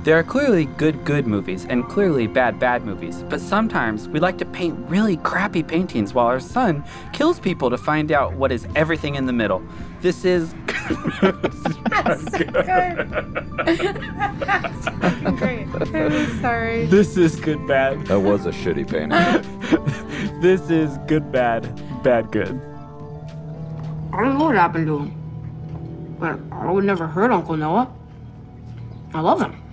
There are clearly good movies and clearly bad movies, but sometimes we like to paint really crappy paintings while our son kills people to find out what is everything in the middle. This is... That's good. That's fucking great. I'm sorry. This is good, bad. That was a shitty painting. This is good, bad good. I don't know what happened to him, but I would never hurt Uncle Noah. I love him.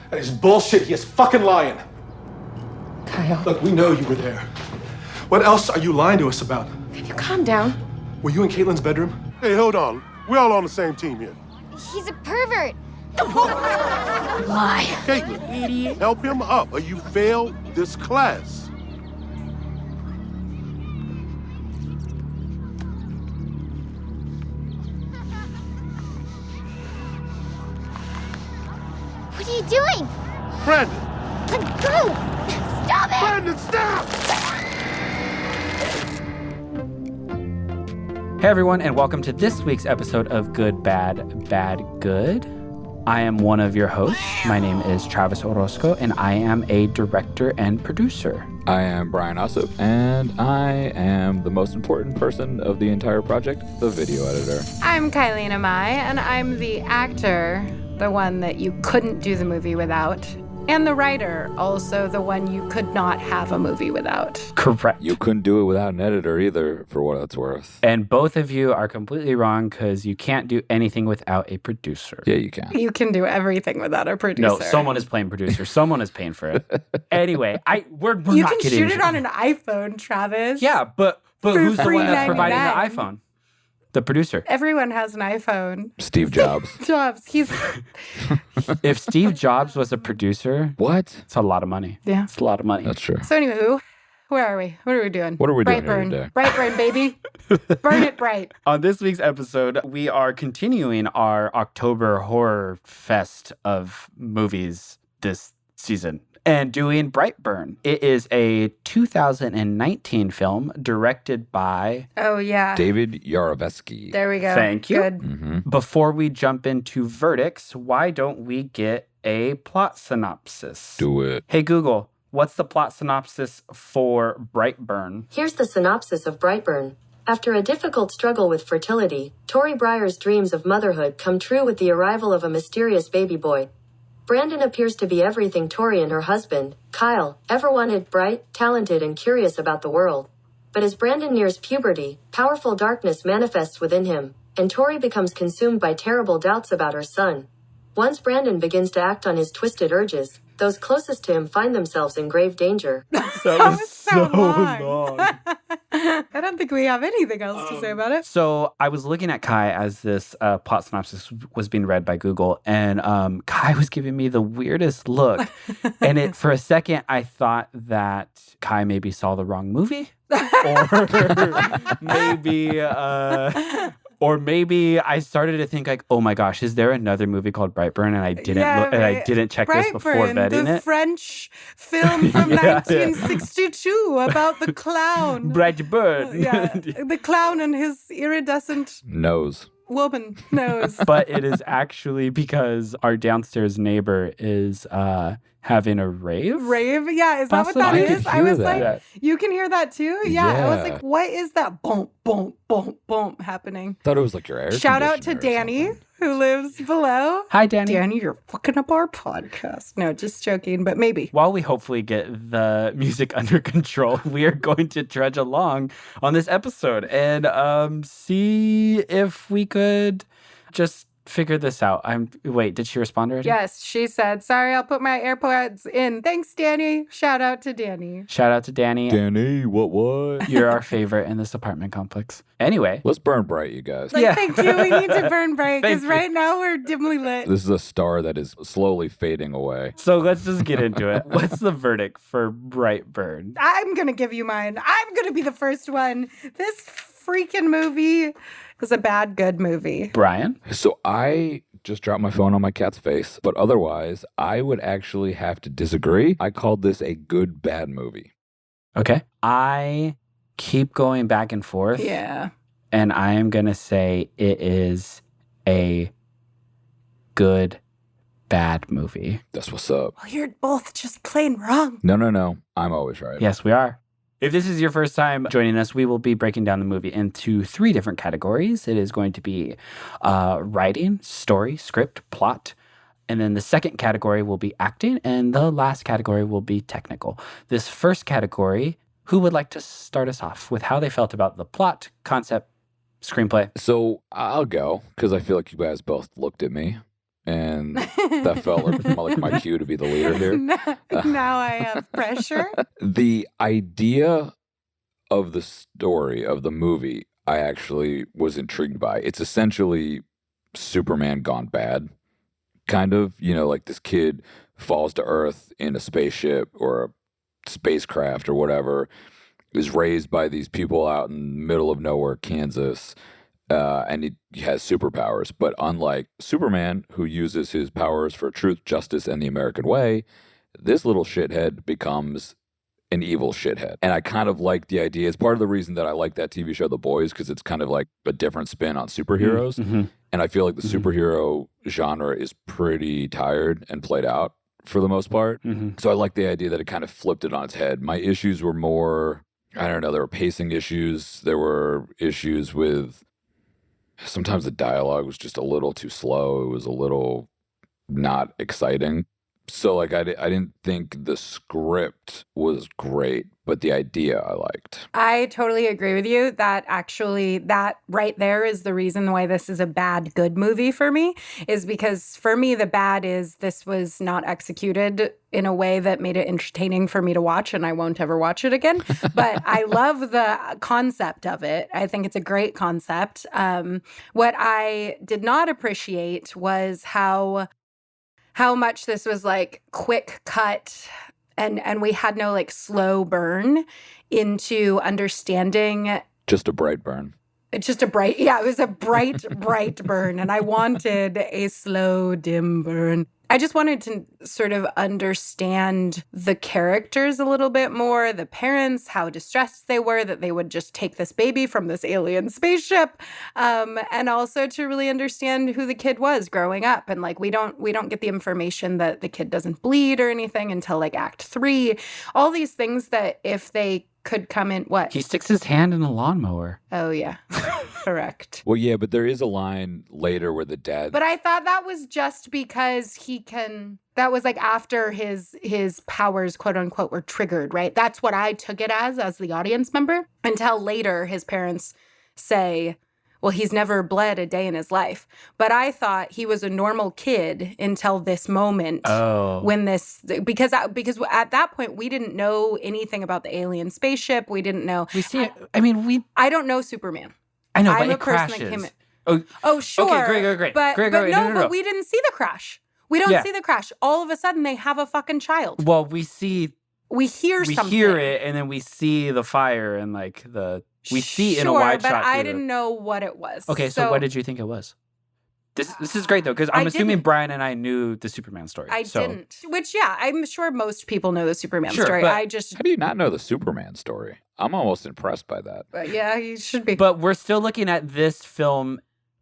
That is bullshit. He is fucking lying. Kyle. Look, we know you were there. What else are you lying to us about? Can you calm down? Were you in Caitlin's bedroom? Hey, hold on. We're all on the same team here. He's a pervert. Lie. Caitlin, Idiot. help him up or you fail this class. What are you doing? Brandon! Let go! Stop it! Brandon, stop! Hey everyone, and welcome to this week's episode of Good, Bad, Good. I am one of your hosts. My name is Travis Orozco, and I am a director and producer. I am Brian Ossip, and I am the most important person of the entire project, the video editor. I'm Kylina Mai, and I'm the actor, the one that you couldn't do the movie without. And the writer, also the one you could not have a movie without. Correct. You couldn't do it without an editor either, for what it's worth. And both of you are completely wrong because you can't do anything without a producer. Yeah, you can. You can do everything without a producer. No, someone is playing producer. Someone is paying for it. Anyway, we're You not can kidding. shoot it on an iPhone, Travis. Yeah, but who's the one that's providing the $3.99. iPhone? The producer. Everyone has an iPhone. Steve Jobs. Jobs. He's If Steve Jobs was a producer, What? it's a lot of money. yeah. It's a lot of money. That's true. So anywho, where are we? What are we doing? What are we doing here Brightburn. today? Brightburn, baby. Burn it bright. On this week's episode, we are continuing our October Horror Fest of movies this season and doing Brightburn. It is a 2019 film directed by... Oh, yeah. David Yarovesky. There we go. Thank you. Good. Mm-hmm. Before we jump into verdicts, why don't we get a plot synopsis? Do it. Hey, Google, what's the plot synopsis for Brightburn? Here's the synopsis of Brightburn. After a difficult struggle with fertility, Tori Breyer's dreams of motherhood come true with the arrival of a mysterious baby boy. Brandon appears to be everything Tori and her husband, Kyle, ever wanted: bright, talented, and curious about the world. But as Brandon nears puberty, powerful darkness manifests within him, and Tori becomes consumed by terrible doubts about her son. Once Brandon begins to act on his twisted urges, those closest to him find themselves in grave danger. That was so long. I don't think we have anything else to say about it. So I was looking at Kai as this plot synopsis was being read by Google, and Kai was giving me the weirdest look. And for a second, I thought that Kai maybe saw the wrong movie, or maybe I started to think like, oh my gosh, is there another movie called Brightburn? And I didn't look, and I didn't check this before Brightburn, vetting the it. French film from Yeah. 1962 about the clown. Brightburn. Yeah, the clown and his iridescent Nose. woman nose. But it is actually because our downstairs neighbor is having a rave. Rave? Yeah, is that what that I could is? I hear was that. like, you can hear that too? Yeah. I was Yeah. like, what is that boom, boom, boom, boom happening? Thought it was like your air Shout out to conditioner or Danny, something. who lives below. Hi, Danny. Danny, you're fucking up our podcast. No, just joking, but maybe. While we hopefully get the music under control, we are going to trudge along on this episode and see if we could just figure this out. Wait, did she respond already? Yes, she said, sorry, I'll put my AirPods in. Thanks, Danny. Shout out to Danny. Shout out to Danny. Danny, what? You're our favorite in this apartment complex. Anyway. Let's burn bright, you guys. Like, thank you. We need to burn bright because Thank you. right now we're dimly lit. This is a star that is slowly fading away. So let's just get into it. What's the verdict for Brightburn? I'm going to give you mine. I'm going to be the first one. This freaking movie is a bad, good movie. Brian? So I just dropped my phone on my cat's face, but otherwise, I would actually have to disagree. I called this a good, bad movie. Okay. I keep going back and forth. Yeah. And I am going to say it is a good, bad movie. That's what's up. Well, you're both just plain wrong. No. I'm always right. Yes, we are. If this is your first time joining us, we will be breaking down the movie into 3 different categories. It is going to be writing, story, script, plot. And then the second category will be acting. And the last category will be technical. This first category, who would like to start us off with how they felt about the plot, concept, screenplay? So I'll go because I feel like you guys both looked at me. And that felt like my cue to be the leader here. Now I have pressure. The idea of the story of the movie, I actually was intrigued by. It's essentially Superman gone bad, kind of. You know, like this kid falls to Earth in a spaceship or a spacecraft or whatever, is raised by these people out in the middle of nowhere, Kansas. And he has superpowers. But unlike Superman, who uses his powers for truth, justice, and the American way, this little shithead becomes an evil shithead. And I kind of like the idea. It's part of the reason that I like that TV show, The Boys, because it's kind of like a different spin on superheroes. Mm-hmm. And I feel like the superhero genre is pretty tired and played out for the most part. Mm-hmm. So I like the idea that it kind of flipped it on its head. My issues were more, I don't know, there were pacing issues. There were issues with... Sometimes the dialogue was just a little too slow. It was a little not exciting. So, like, I didn't think the script was great, but the idea I liked. I totally agree with you. That actually, that right there is the reason why this is a bad, good movie for me, is because for me, the bad is this was not executed in a way that made it entertaining for me to watch, and I won't ever watch it again. But I love the concept of it. I think it's a great concept. What I did not appreciate was how much this was like quick cut and we had no like slow burn into understanding. Just a bright burn. It was a bright burn, and I wanted a slow, dim burn. I just wanted to sort of understand the characters a little bit more, the parents, how distressed they were that they would just take this baby from this alien spaceship, and also to really understand who the kid was growing up. And like we don't get the information that the kid doesn't bleed or anything until like Act 3. All these things that if they could come in, what? He sticks his hand in a lawnmower. Oh, yeah. Correct. Well, yeah, but there is a line later where the dad... But I thought that was just because that was like after his powers, quote unquote, were triggered, right? That's what I took it as the audience member, until later his parents say, well, he's never bled a day in his life. But I thought he was a normal kid until this moment. Oh. When because at that point, we didn't know anything about the alien spaceship. We didn't know. We see it. I don't know Superman. I know, I'm but a it person crashes. that came. Oh, sure. Okay, great. But No. we didn't see the crash. We don't see the crash. All of a sudden, they have a fucking child. Well, we hear something. We hear it, and then we see the fire and like we see in a wide shot. But I didn't know what it was. Okay, so what did you think it was? This is great though, because I'm assuming Brian and I knew the Superman story. I didn't. Which, yeah, I'm sure most people know the Superman story. But I just... How do you not know the Superman story? I'm almost impressed by that. Yeah, you should be. But we're still looking at this film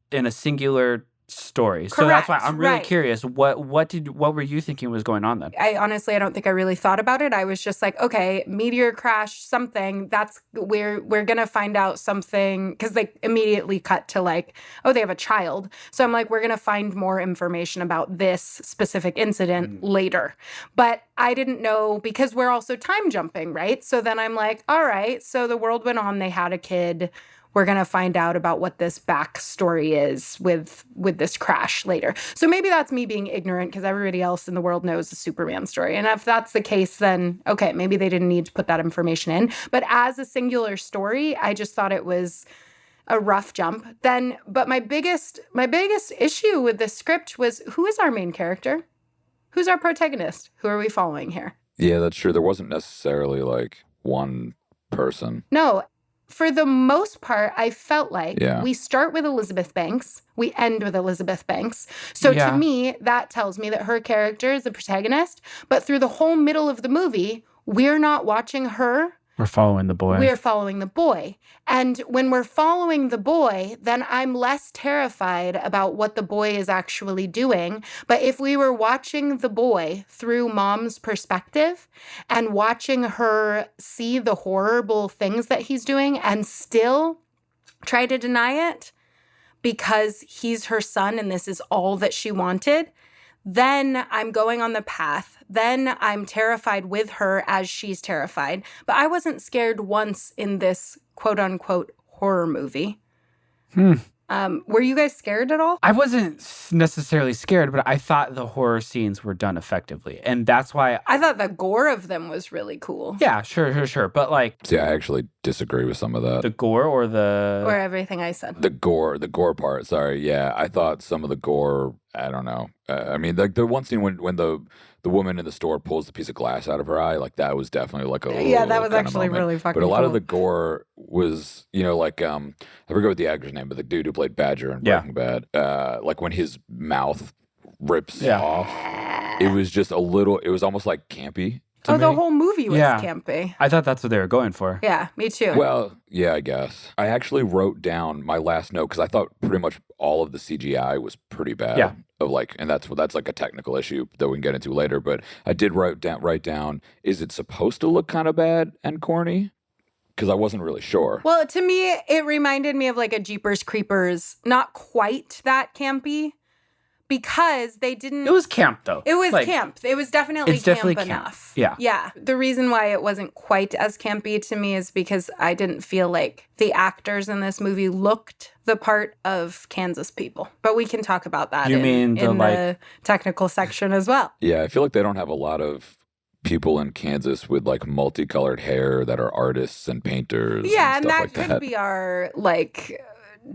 in a singular story. So that's why I'm really curious. What were you thinking was going on then? I honestly don't think I really thought about it. I was just like, okay, meteor crash, something. That's we're gonna find out something, because they immediately cut to like, oh, they have a child. So I'm like, we're gonna find more information about this specific incident later. But I didn't know, because we're also time jumping, right? So then I'm like, all right, so the world went on, they had a kid. We're going to find out about what this backstory is with this crash later. So maybe that's me being ignorant, because everybody else in the world knows the Superman story. And if that's the case, then, okay, maybe they didn't need to put that information in. But as a singular story, I just thought it was a rough jump. But my biggest issue with the script was, who is our main character? Who's our protagonist? Who are we following here? Yeah, that's true. There wasn't necessarily like one person. No. For the most part, I felt like we start with Elizabeth Banks, we end with Elizabeth Banks. So to me, that tells me that her character is the protagonist. But through the whole middle of the movie, we're not watching her We're following the boy. We're following the boy. And when we're following the boy, then I'm less terrified about what the boy is actually doing. But if we were watching the boy through mom's perspective and watching her see the horrible things that he's doing and still try to deny it because he's her son and this is all that she wanted, then I'm going on the path. Then I'm terrified with her as she's terrified. But I wasn't scared once in this quote unquote horror movie. Were you guys scared at all? I wasn't necessarily scared, but I thought the horror scenes were done effectively. And that's why I thought the gore of them was really cool. yeah, sure. But like See, I actually disagree with some of that. the gore or the Or everything I said. The gore part. Sorry, yeah, I thought some of the gore. I don't know. I mean, like the one scene when the woman in the store pulls the piece of glass out of her eye, like that was definitely like a Yeah, that was kind of actually moment. really fucking But a lot of cool. the gore was, like I forget what the actor's name, but the dude who played Badger in Breaking Bad, like when his mouth rips off, it was just a little. It was almost like campy. To me. The whole movie was Yeah. campy. I thought that's what they were going for. Yeah, me too. Well, yeah, I guess. I actually wrote down my last note because I thought pretty much all of the CGI was pretty bad. Yeah. And that's like a technical issue that we can get into later. But I did write down, is it supposed to look kind of bad and corny? Because I wasn't really sure. Well, to me, it reminded me of like a Jeepers Creepers, not quite that campy, because they didn't. It was camp though. It was Like, camp. It was definitely it's definitely camp camp. enough. Yeah. Yeah. The reason why it wasn't quite as campy to me is because I didn't feel like the actors in this movie looked the part of Kansas people. But we can talk about that You in, mean the, in the technical section as well. Yeah, I feel like they don't have a lot of people in Kansas with like multicolored hair that are artists and painters. Yeah, and and stuff that like could that. be our like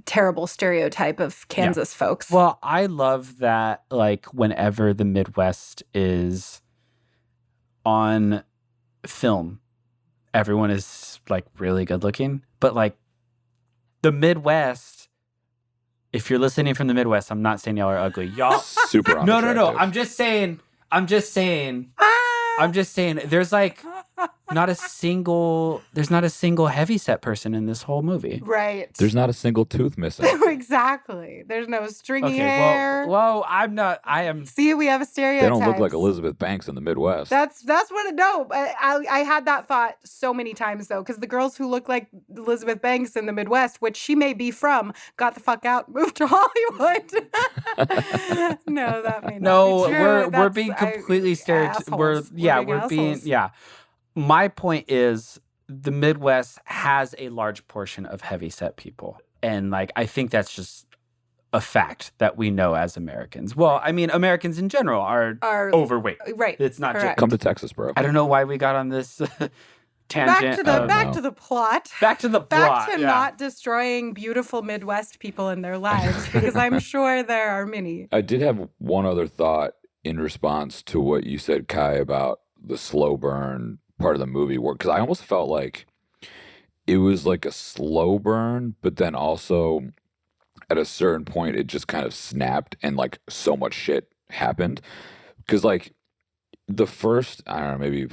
terrible stereotype of Kansas folks. Well, I love that like whenever the Midwest is on film, everyone is like really good looking. But like the Midwest, if you're listening from the Midwest, I'm not saying y'all are ugly. Y'all Super No. unattractive. I'm just saying there's like not a single heavyset person in this whole movie. Right. There's not a single tooth missing. Exactly. There's no stringy Okay, hair. well, I am See, we have a stereotype. They don't look like Elizabeth Banks in the Midwest. That's what. No, I had that thought so many times though, because the girls who look like Elizabeth Banks in the Midwest, which she may be from, got the fuck out, moved to Hollywood. No, that may not No, be true. we're That's- being completely stereotypical. We're being assholes. My point is the Midwest has a large portion of heavyset people. And like I think that's just a fact that we know as Americans. Well, I mean Americans in general are overweight. Right. It's not correct. Come to Texas, bro. I don't know why we got on this tangent. Back to the plot. Back to the plot. Back to not destroying beautiful Midwest people in their lives, because I'm sure there are many. I did have one other thought in response to what you said, Kai, about the slow burn part of the movie, because I almost felt like it was like a slow burn, but then also at a certain point it just kind of snapped and like so much shit happened. Because like the first, I don't know, maybe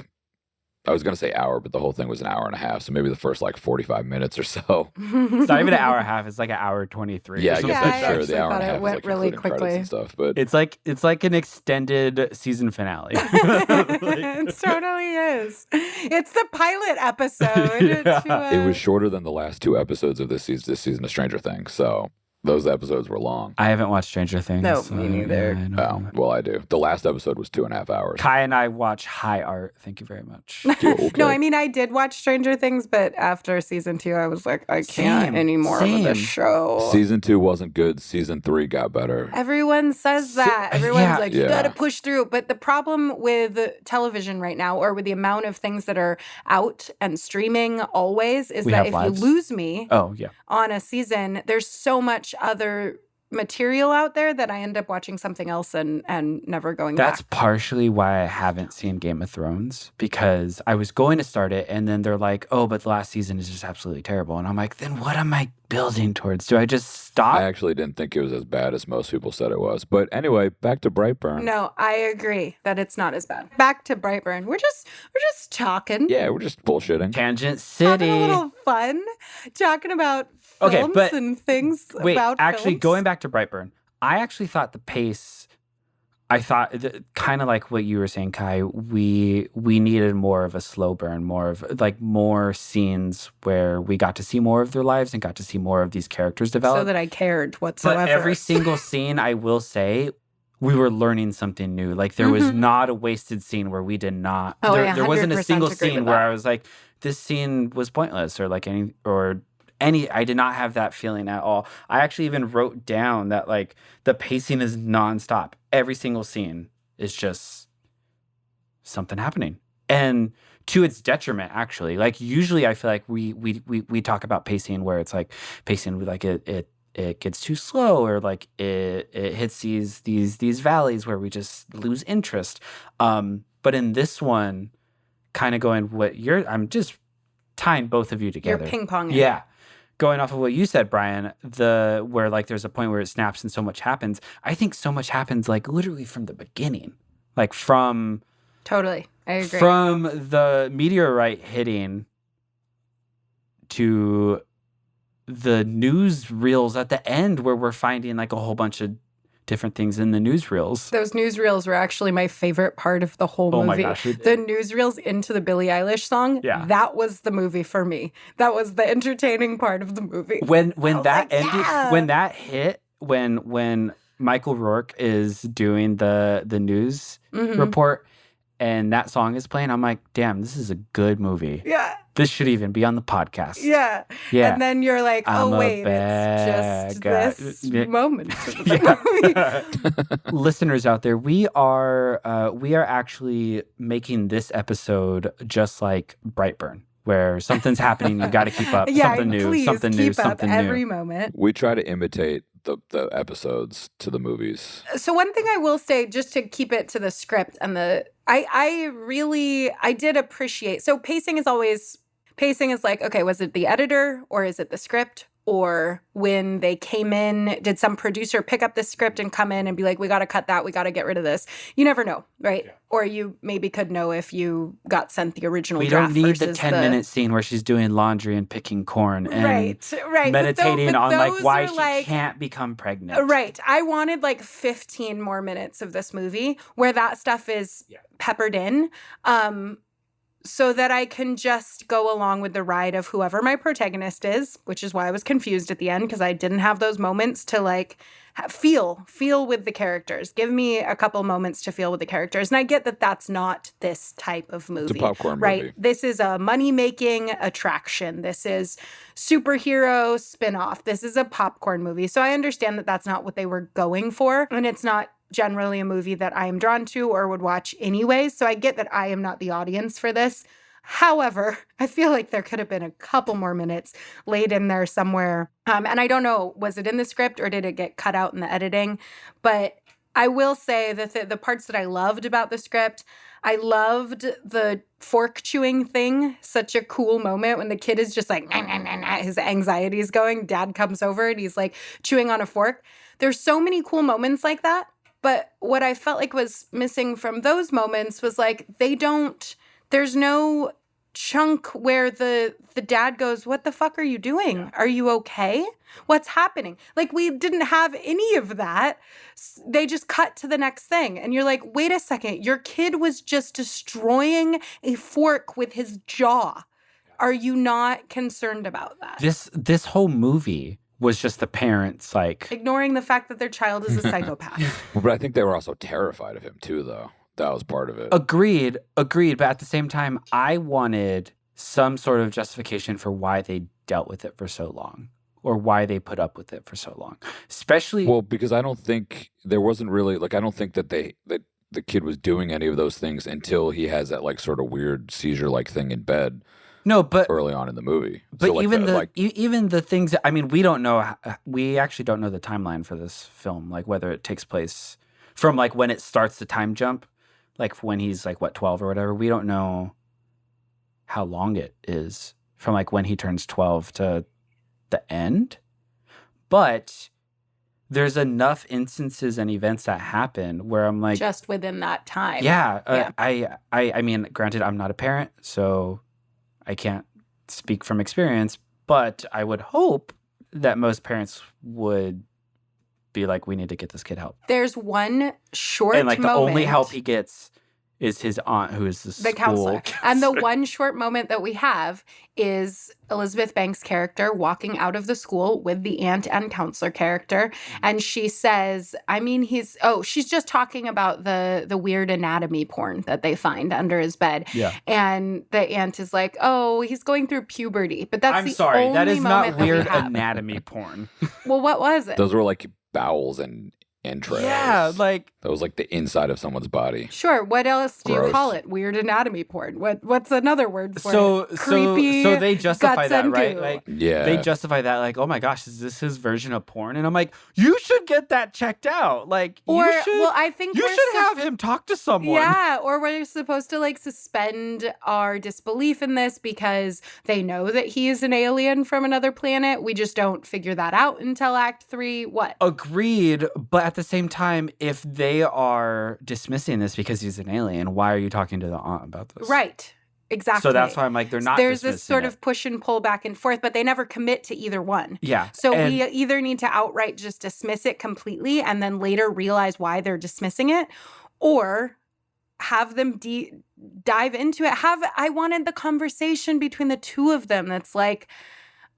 I was going to say hour, but the whole thing was an hour and a half. So maybe the first like 45 minutes or so. It's not even an hour and a half. It's like an hour 23. Yeah, I or guess something. that's true. The hour and a half went is like really including credits quickly. and stuff. But It's like an extended season finale. It totally is. It's the pilot episode. it was shorter than the last two episodes of this season of Stranger Things. So those episodes were long. I haven't watched Stranger Things. No, so, me neither. yeah, I don't Oh, know. well, I do. The last episode was 2.5 hours. Kai and I watch High Art. Thank you very much. Okay. No, I mean I did watch Stranger Things, but after season 2, I was like, I can't Same, anymore with this same. show. Season 2 wasn't good. Season 3 got better. Everyone says that. Everyone's yeah. like, you Yeah. gotta push through. But the problem with television right now, or with the amount of things that are out and streaming always, is We that have if lives. you lose me Oh, yeah. on a season, there's so much other material out there that I end up watching something else and never going That's back. partially why I haven't seen Game of Thrones, because I was going to start it and then they're like, oh, but the last season is just absolutely terrible. And I'm like, then what am I building towards? Do I just stop? I actually didn't think it was as bad as most people said it was. But anyway, back to Brightburn. No, I agree that it's not as bad. Back to Brightburn. We're just talking. Yeah, we're just bullshitting. Tangent Having City. a little fun talking about films Okay, but and things Wait, about actually, films. going back to Brightburn, I actually thought the pace, I thought kind of like what you were saying, Kai, we needed more of a slow burn, more scenes where we got to see more of their lives and got to see more of these characters develop. So that I cared whatsoever. But every single scene, I will say, we were learning something new. Like there was not a wasted scene where we did not. Oh, there wasn't a 100% single agree scene with where that. I was like, this scene was pointless, or like any. I did not have that feeling at all. I actually even wrote down that like the pacing is nonstop. Every single scene is just something happening, and to its detriment, actually. Like usually, I feel like we talk about pacing where it's like pacing like it gets too slow, or like it hits these valleys where we just lose interest. But in this one, kind of going I'm just tying both of you together. You're ping-ponging. Yeah. Going off of what you said, Brian, where like there's a point where it snaps and so much happens. I think so much happens like literally from the beginning. Like from Totally. I agree. From the meteorite hitting to the newsreels at the end where we're finding like a whole bunch of different things in the newsreels. Those newsreels were actually my favorite part of the whole movie. Oh my gosh. The newsreels into the Billie Eilish song, Yeah. that was the movie for me. That was the entertaining part of the movie. When I was that like, ended, yeah. when that hit, when Michael Rourke is doing the news Mhm. report and that song is playing, I'm like, damn, this is a good movie. Yeah. This should even be on the podcast. Yeah. Yeah. And then you're like, I'm oh, a wait, bad it's guy. just this Yeah. moment of the movie. Listeners out there, we are actually making this episode just like Brightburn, where something's happening, you got to keep up. Yeah, something new, please something keep new, up something every new. moment. We try to imitate the episodes to the movies. So one thing I will say, just to keep it to the script and I did appreciate, so pacing is like, okay, was it the editor or is it the script? Or when they came in, did some producer pick up the script and come in and be like, we got to cut that, we got to get rid of this? You never know, right? Yeah. Or you maybe could know if you got sent the original We draft. don't need the versus 10-minute scene where she's doing laundry and picking corn and right. meditating But on like those why are, she like, can't become pregnant. Right. I wanted like 15 more minutes of this movie where that stuff is peppered in. So that I can just go along with the ride of whoever my protagonist is, which is why I was confused at the end, because I didn't have those moments to like feel with the characters. Give me a couple moments to feel with the characters. And I get that that's not this type of movie. It's a popcorn right? movie. This is a money-making attraction. This is superhero spinoff. This is a popcorn movie. So I understand that that's not what they were going for. And it's not generally a movie that I am drawn to or would watch anyways. So I get that I am not the audience for this. However, I feel like there could have been a couple more minutes laid in there somewhere. And I don't know, was it in the script or did it get cut out in the editing? But I will say that the parts that I loved about the script, I loved the fork chewing thing. Such a cool moment when the kid is just like, nah, nah, nah, nah. His anxiety is going. Dad comes over and he's like chewing on a fork. There's so many cool moments like that. But what I felt like was missing from those moments was like, there's no chunk where the dad goes, what the fuck are you doing? Yeah. Are you okay? What's happening? Like, we didn't have any of that. They just cut to the next thing. And you're like, wait a second, your kid was just destroying a fork with his jaw. Are you not concerned about that? This whole movie was just the parents like ignoring the fact that their child is a psychopath. But I think they were also terrified of him too, though. That was part of it. Agreed. But at the same time, I wanted some sort of justification for why they dealt with it for so long, or why they put up with it for so long. Especially, well, because I don't think there wasn't really like I don't think that the kid was doing any of those things until he has that like sort of weird seizure like thing in bed. No, but early on in the movie. But So, like, even the, even the things, I mean, we don't know. We actually don't know the timeline for this film, like whether it takes place from like when it starts the time jump, like when he's like 12 or whatever. We don't know how long it is from like when he turns 12 to the end. But there's enough instances and events that happen where I'm like, just within that time. yeah. I mean, granted, I'm not a parent, so I can't speak from experience, but I would hope that most parents would be like, we need to get this kid help. There's one short And like the moment. only help he gets is his aunt, who is the counselor. And the one short moment that we have is Elizabeth Banks' character walking out of the school with the aunt and counselor character. And she says, I mean, she's just talking about the weird anatomy porn that they find under his bed. Yeah. And the aunt is like, oh, he's going through puberty. But that's I'm the sorry, only that is not moment that we weird have. anatomy porn. Well, what was it? those were like bowels and entrails. Yeah, like that was like the inside of someone's body. Sure. What else do you Gross. call it? Weird anatomy porn. What's another word for so it? Creepy. so they justify guts that, and right? goo. Like Yeah. they justify that, like, oh my gosh, is this his version of porn? And I'm like, you should get that checked out. Like, Or you should, well, I think you we're should have him talk to someone. Yeah, or we're supposed to like suspend our disbelief in this because they know that he is an alien from another planet. We just don't figure that out until Act 3. What? Agreed, but at the same time, if they are dismissing this because he's an alien, why are you talking to the aunt about this? Right. Exactly. So that's why I'm like, they're not. There's this sort dismissing of push and pull back and forth, but they never commit to either one. it. Yeah. So and we either need to outright just dismiss it completely and then later realize why they're dismissing it, or have them dive into it. I wanted the conversation between the two of them that's like,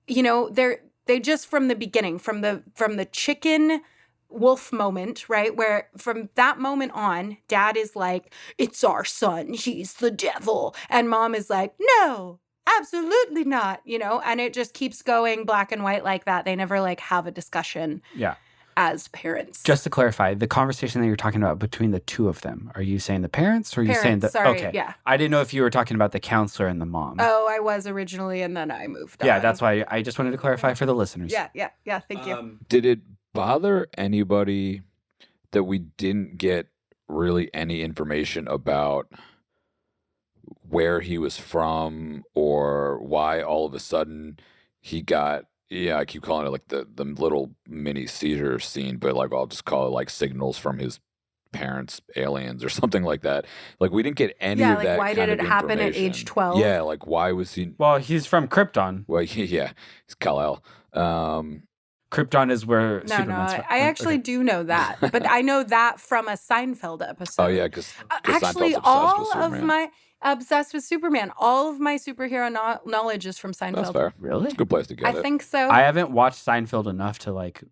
you know, they just from the beginning, from the chicken wolf moment, right? Where from that moment on, dad is like, it's our son, he's the devil. And mom is like, no, absolutely not, you know? And it just keeps going black and white like that. They never like have a discussion yeah. as parents. Just to clarify, the conversation that you're talking about between the two of them, are you saying the parents or are you saying the sorry, okay. yeah. I didn't know if you were talking about the counselor and the mom. Oh, I was originally, and then I moved on. Yeah, that's why I just wanted to clarify for the listeners. Yeah, thank you. Did it bother anybody that we didn't get really any information about where he was from or why all of a sudden he got, I keep calling it like the little mini seizure scene, but like I'll just call it like signals from his parents, aliens or something like that. Like we didn't get any of like that. why kind did it of happen at information. age 12? Yeah, like why was he? Well, he's from Krypton. Well, yeah, he's Kal-El. Krypton is where No, Superman's from. I actually do know that, but I know that from a Seinfeld episode. Oh yeah, because actually, obsessed with Superman. All of my superhero knowledge is from Seinfeld. That's fair. Really? It's a good place to get it. I think so. I haven't watched Seinfeld enough to like.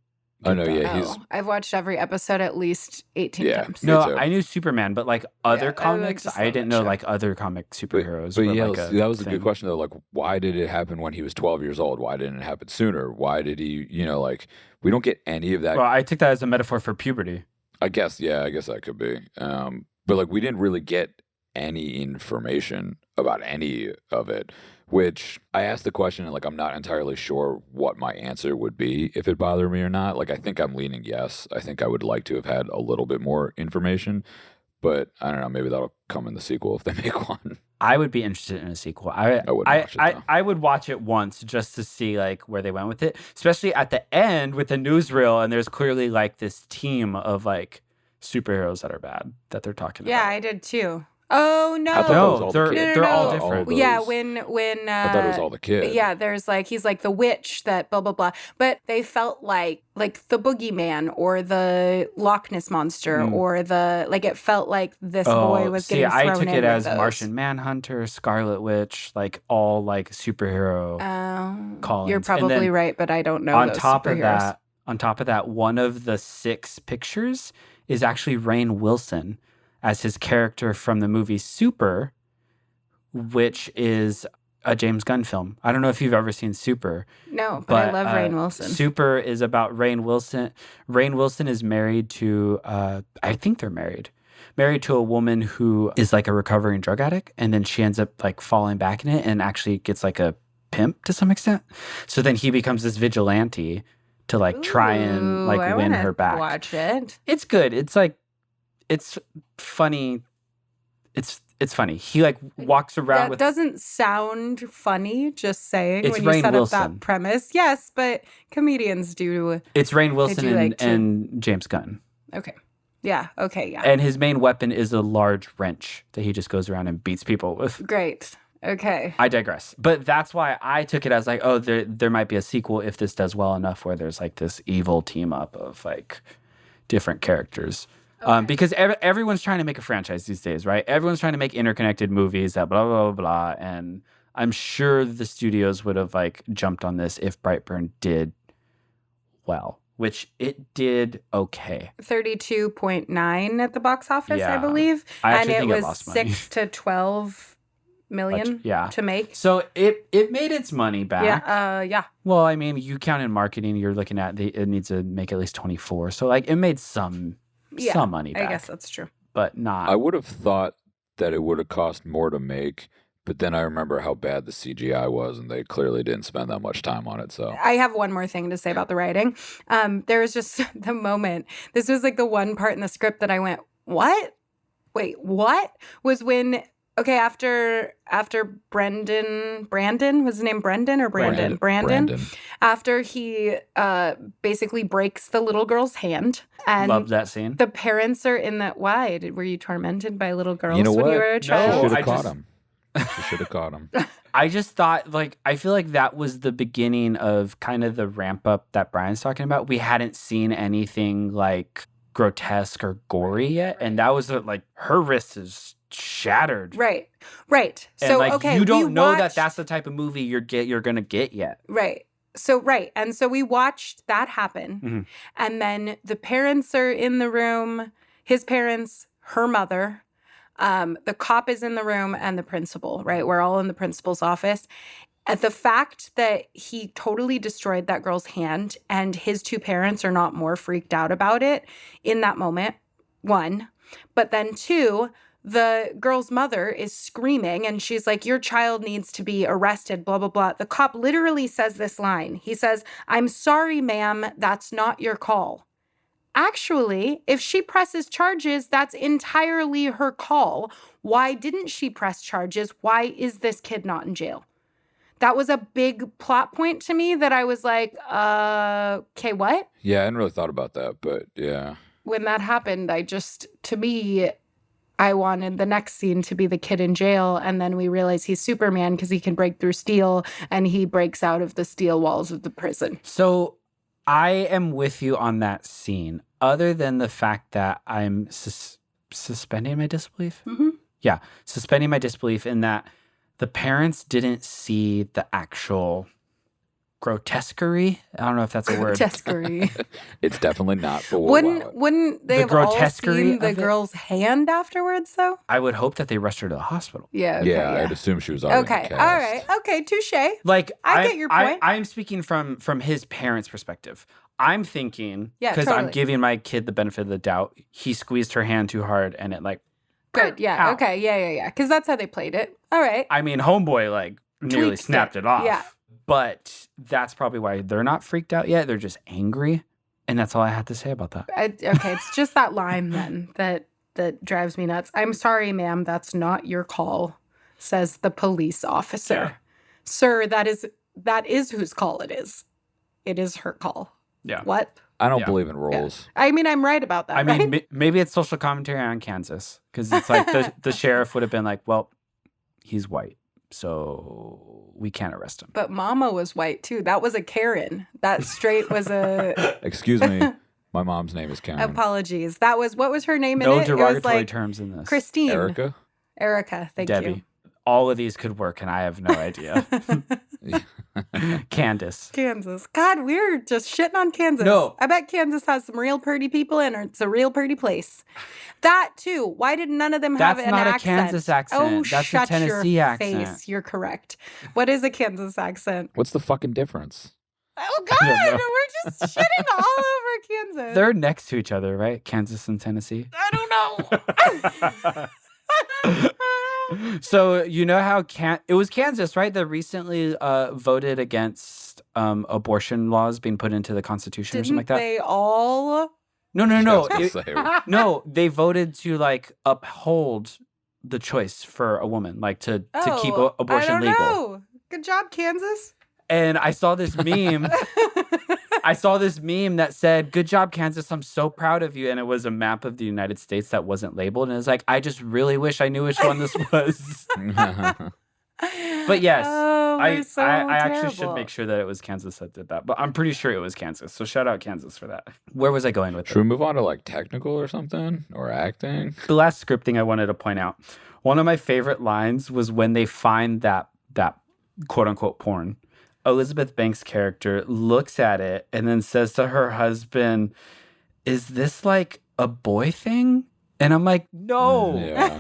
I know, get yeah, that. he's I've watched every episode at least 18 times. Me No, too. I knew Superman, but like other comics, just I love didn't that know show. like other comic superheroes. But were, yeah, like, that was a thing. good question though. Like, why did it happen when he was 12 years old? Why didn't it happen sooner? Why did he? Like we don't get any of that. Well, I took that as a metaphor for puberty. I guess that could be. But like we didn't really get any information about any of it. Which I asked the question and like I'm not entirely sure what my answer would be if it bothered me or not. Like I think I'm leaning yes. I think I would like to have had a little bit more information, but I don't know. Maybe that'll come in the sequel if they make one. I would be interested in a sequel. I wouldn't watch it, though. I would watch it once just to see like where they went with it, especially at the end with the newsreel. And there's clearly like this team of like superheroes that are bad that they're talking Yeah, about. I did too. Oh no! I thought that was all the they're kids. they're all No. different. those- Yeah, when I thought it was all the kids. Yeah, there's like he's like the witch that blah blah blah. But they felt like the boogeyman or the Loch Ness monster or the like. It felt like this boy was getting thrown I took in it with as those. Martian Manhunter, Scarlet Witch, like all like superhero. call-ins. You're And probably then right, but I don't know. on those top superheroes. on top of that, one of the 6 pictures is actually Rainn Wilson as his character from the movie Super, which is a James Gunn film. I don't know if you've ever seen Super. No, but I love Rainn Wilson. Super is about Rainn Wilson. Rainn Wilson is married to, I think they're married, married to a woman who is like a recovering drug addict, and then she ends up like falling back in it and actually gets like a pimp to some extent. So then he becomes this vigilante to like try and like I win wanna her back. Watch it. It's good. It's like it's funny. It's funny. He like walks around That with doesn't sound funny, just saying, It's when you Rainn set Wilson. up that premise. Yes, but comedians do. it's Rainn Wilson do like to- and James Gunn. Okay. Yeah. Okay. Yeah. And his main weapon is a large wrench that he just goes around and beats people with. Great. Okay. I digress. But that's why I took it as like, oh, there might be a sequel if this does well enough where there's like this evil team up of like different characters. Because everyone's trying to make a franchise these days, right? Everyone's trying to make interconnected movies that blah, blah, blah, blah. And I'm sure the studios would have like jumped on this if Brightburn did well, which it did okay. 32.9 at the box office, I Yeah. believe. I actually and think it it was lost money. 6 to 12 million Yeah. to make. So it made its money back. Yeah. Well, I mean, you count in marketing, you're looking at it needs to make at least 24. So like it made some money back. I guess that's true. But not. I would have thought that it would have cost more to make, but then I remember how bad the CGI was, and they clearly didn't spend that much time on it. So I have one more thing to say about the writing. There was just the moment. This was like the one part in the script that I went, "What? Wait, what?" Was when after Brandon was his name Brendan or Brandon? Brandon. After he basically breaks the little girl's hand, and Love that scene. the parents are in that. Why were you tormented by little girls you know when what? you were a child? Should I have caught just- him. She should have caught him. I just thought, like, I feel like that was the beginning of kind of the ramp up that Brian's talking about. We hadn't seen anything like grotesque or gory yet, and that was like her wrist is shattered. Right. And So like okay, you don't we know that watched- that's the type of movie you're gonna get yet. Right. And so we watched that happen. Mhm. And then the parents are in the room, his parents, her mother, the cop is in the room, and the principal, right? We're all in the principal's office. At the fact that he totally destroyed that girl's hand and his two parents are not more freaked out about it in that moment, one. But then two, the girl's mother is screaming and she's like, your child needs to be arrested, blah, blah, blah. The cop literally says this line. He says, "I'm sorry, ma'am, that's not your call." Actually, if she presses charges, that's entirely her call. Why didn't she press charges? Why is this kid not in jail? That was a big plot point to me that I was like, okay, what? Yeah, I hadn't really thought about that, but yeah. When that happened, I wanted the next scene to be the kid in jail, and then we realize he's Superman because he can break through steel, and he breaks out of the steel walls of the prison. So I am with you on that scene, other than the fact that I'm suspending my disbelief. Mm-hmm. Yeah, suspending my disbelief in that the parents didn't see the actual grotesquerie. I don't know if that's a word. Grotesquerie. It's definitely not, but we'll allow it. Wouldn't they The have all grotesquerie seen the of it? girl's hand afterwards, though? I would hope that they rushed her to the hospital. Yeah. Okay, Yeah, I'd assume she was already in the Okay. cast. All right. Okay. Touche. Like I get your point. I'm speaking from his parents' perspective. I'm thinking Yeah, because I'm totally. giving my kid the benefit of the doubt. He squeezed her hand too hard, and it like Good. Yeah. Ow. Okay. Yeah. Because that's how they played it. All right. I mean, homeboy like nearly Tweaked snapped it. it off. Yeah. But that's probably why they're not freaked out yet. They're just angry, and that's all I have to say about that. Okay. It's just that line then that drives me nuts. "I'm sorry, ma'am. That's not your call," says the police officer. Yeah. Sir, that is whose call it is. It is her call. Yeah. What? I don't Yeah. believe in rules. I mean, I'm right about that. I mean, right? maybe it's social commentary on Kansas because it's like the sheriff would have been like, well, he's white, so we can't arrest him. But Mama was white too. That was a Karen. That straight was a. Excuse me. My mom's name is Karen. Apologies. That was what was her name in No it? It was derogatory like terms in this. Christine. Erica? Erica. Thank Debbie. All of these could work, and I have no idea. you. Candace. Kansas. God, we're just shitting on Kansas. No. I bet Kansas has some real pretty people in it. It's a real pretty place. That too. Why did none of them have That's an not a accent? Kansas accent. Oh, That's a shut Tennessee your accent. face. You're correct. What is a Kansas accent? What's the fucking difference? Oh don't God, know. we're just shitting all over Kansas. They're next to each other, right? Kansas and Tennessee. I don't Oh no. So you know how it was Kansas, right? That recently voted against abortion laws being put into the Constitution or something like Didn't that. they all? No. I was gonna say, No, they voted to like uphold the choice for a woman, like to keep abortion I don't legal. know. Good job, Kansas. And I saw this meme. That said, "Good job, Kansas. I'm so proud of you." And it was a map of the United States that wasn't labeled. And it's like, I just really wish I knew which one this was. But yes, Oh, I we're so actually should terrible. make sure that it was Kansas that did that. But I'm pretty sure it was Kansas. So shout out Kansas for that. Where was I going with should we it? move on to like technical or something or acting? The last script thing I wanted to point out. One of my favorite lines was when they find that quote unquote porn. Elizabeth Banks' character looks at it and then says to her husband, "Is this like a boy thing?" And I'm like, "No, Yeah.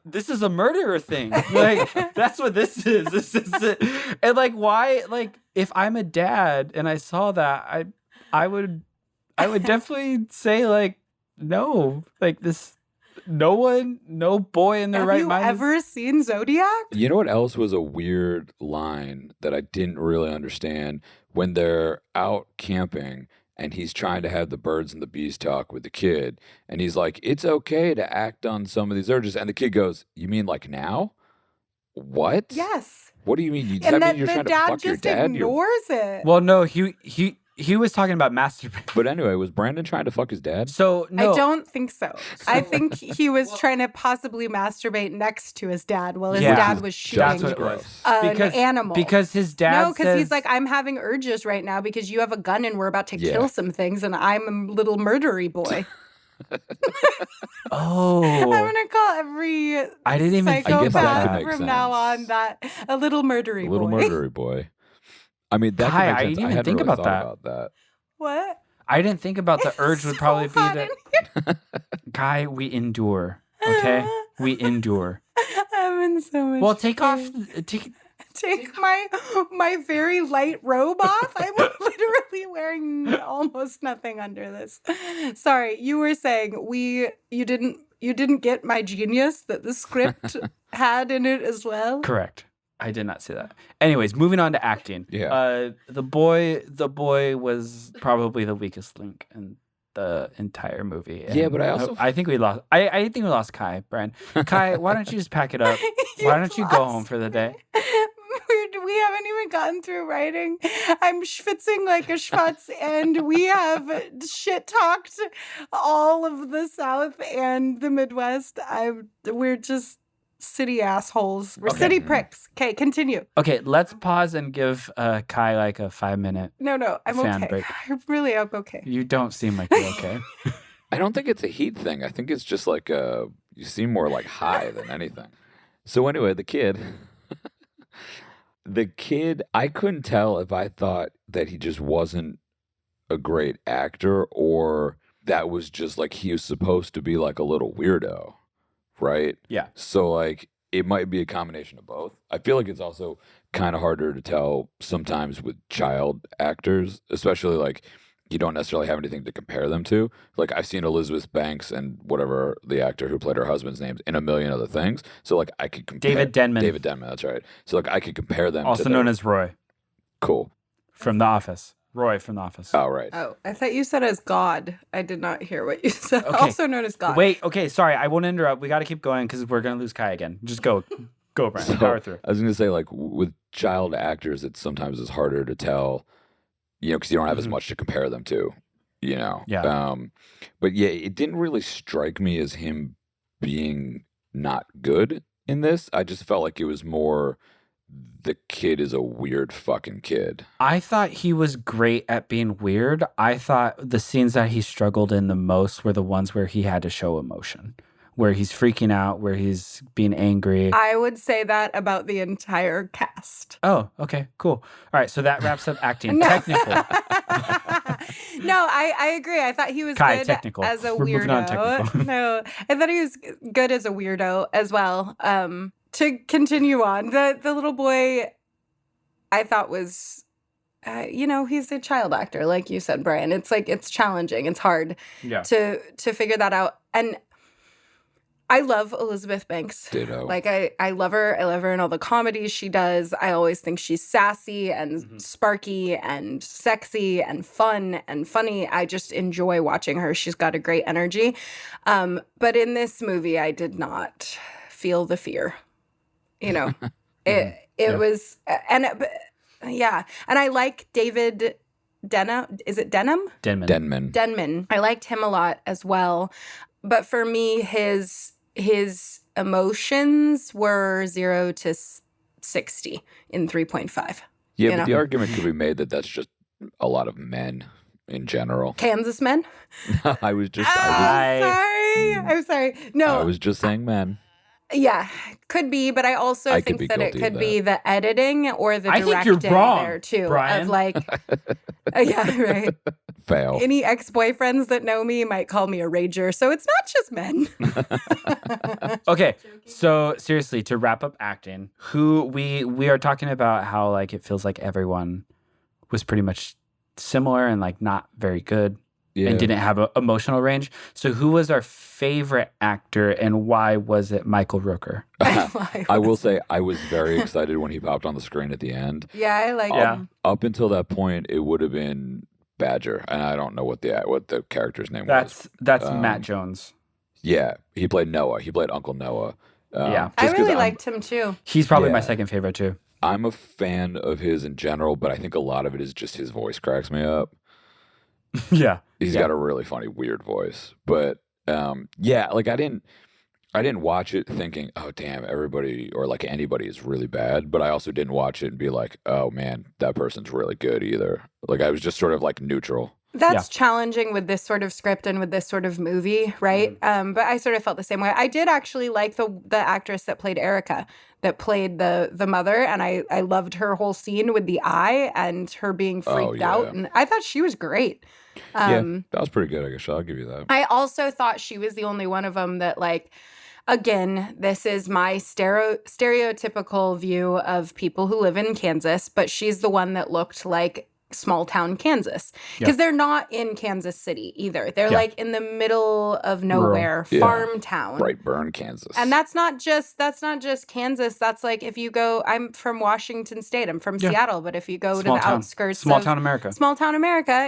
this is a murderer thing. Like that's what this is. This is it." And like, why? Like, if I'm a dad and I saw that, I would definitely say like, no, like this. No boy in their right mind. Have you ever seen Zodiac? You know what else was a weird line that I didn't really understand? When they're out camping and he's trying to have the birds and the bees talk with the kid, and he's like, "It's okay to act on some of these urges," and the kid goes, "You mean like now? What? Yes. What do you mean? Does And that that mean you're the trying to dad fuck your just dad? ignores it. Well, no, he was talking about masturbating. But anyway, was Brandon trying to fuck his dad? So no, I don't think so. I think he was trying to possibly masturbate next to his dad while his Yeah. dad was shooting That's what it was. an animal. Because his dad No, because he's says- like, I'm having urges right now because you have a gun and we're about to Yeah. kill some things, and I'm a little murdery boy. oh, I'm gonna call every I didn't even think I guess that psychopath could make from now on sense. that a little murdery A little boy. murdery boy. I mean, that Kai, could I make sense. didn't even hadn't think really about thought that. about that. What? I didn't think about the urge would So probably be hot that. in here. Guy, we endure. Okay, we endure. I'm in so much. Well, take off. pain. Take my very light robe off. I'm literally wearing almost nothing under this. Sorry, you were saying you didn't get my genius that the script had in it as well. Correct. I did not say that. Anyways, moving on to acting. Yeah. The boy was probably the weakest link in the entire movie. Yeah, And but I think we lost. I think we lost Kai, Brian. Kai, why don't you just pack it up? Why don't you go home for the day? We haven't even gotten through writing. I'm schwitzing like a schwatz, and we have shit talked all of the South and the Midwest. We're just city assholes. We're Okay. city pricks. Okay, continue. Okay, let's pause and give Kai like a 5-minute. No, I'm Fan okay. break. I really am okay. You don't seem like you're okay. I don't think it's a heat thing. I think it's just like you seem more like high than anything. So anyway, the kid, I couldn't tell if I thought that he just wasn't a great actor or that was just like he was supposed to be like a little weirdo, right? Yeah. So like it might be a combination of both. I feel like it's also kind of harder to tell sometimes with child actors, especially like you don't necessarily have anything to compare them to. Like I've seen Elizabeth Banks and whatever the actor who played her husband's names in a million other things. So like I could compare David Denman. David Denman, that's right. So like I could compare them Also to known as Roy cool. from The Office. Roy from The Office. Oh right. Oh, I thought you said as God. I did not hear what you said. Okay. Also known as God. Wait, okay, sorry. I won't interrupt. We got to keep going because we're going to lose Kai again. Just go. Go, Brian. So, Power through. I was gonna say like with child actors, it sometimes is harder to tell, because you don't have as much to compare them to, Yeah. But yeah, it didn't really strike me as him being not good in this. I just felt like it was more the kid is a weird fucking kid. I thought he was great at being weird. I thought the scenes that he struggled in the most were the ones where he had to show emotion, where he's freaking out, where he's being angry. I would say that about the entire cast. Oh, okay, cool. All right, so that wraps up acting. No. Technical. No, I agree. I thought he was Kai, good technical. as a We're moving on to weirdo. technical. No, I thought he was good as a weirdo as well. To continue on, the little boy, I thought was, he's a child actor, like you said, Brian. It's like it's challenging. It's hard Yeah. to figure that out. And I love Elizabeth Banks. Ditto. Like I love her. I love her in all the comedies she does. I always think she's sassy and sparky and sexy and fun and funny. I just enjoy watching her. She's got a great energy. But in this movie, I did not feel the fear. You know, it was, and I like David Denham. Is it Denham? Denman. I liked him a lot as well. But for me, his emotions were 0 to 60 in 3.5. Yeah, but the argument could be made that that's just a lot of men in general. Kansas men? I'm sorry. No. I was just saying men. Yeah, could be, but I also think that it could be the editing or the directing think you're wrong, there too. Brian. Of like, yeah, right. Fail. Any ex-boyfriends that know me might call me a rager, so it's not just men. Okay, so seriously, to wrap up acting, who we are talking about how like it feels like everyone was pretty much similar and like not very good. And didn't have an emotional range. So who was our favorite actor and why was it Michael Rooker? I will say I was very excited when he popped on the screen at the end. Yeah, I like him. Up until that point, it would have been Badger. And I don't know what the character's name was. That's Matt Jones. Yeah, he played Noah. He played Uncle Noah. I really liked him too. He's probably my second favorite too. I'm a fan of his in general, but I think a lot of it is just his voice cracks me up. Yeah. He's got a really funny, weird voice. But like I didn't watch it thinking, oh damn, everybody or like anybody is really bad. But I also didn't watch it and be like, oh man, that person's really good either. Like I was just sort of like neutral. That's challenging with this sort of script and with this sort of movie, right? But I sort of felt the same way. I did actually like the actress that played Erica, that played the mother, and I loved her whole scene with the eye and her being freaked out, and I thought she was great. That was pretty good, I guess. I'll give you that. I also thought she was the only one of them that, like, again, this is my stereotypical view of people who live in Kansas, but she's the one that looked like small town Kansas, because they're not in Kansas City either. They're like in the middle of nowhere, farm town, Brightburn, Kansas. And that's not just Kansas. That's like if you go. I'm from Washington State. I'm from Seattle, but if you go to the outskirts, small town America,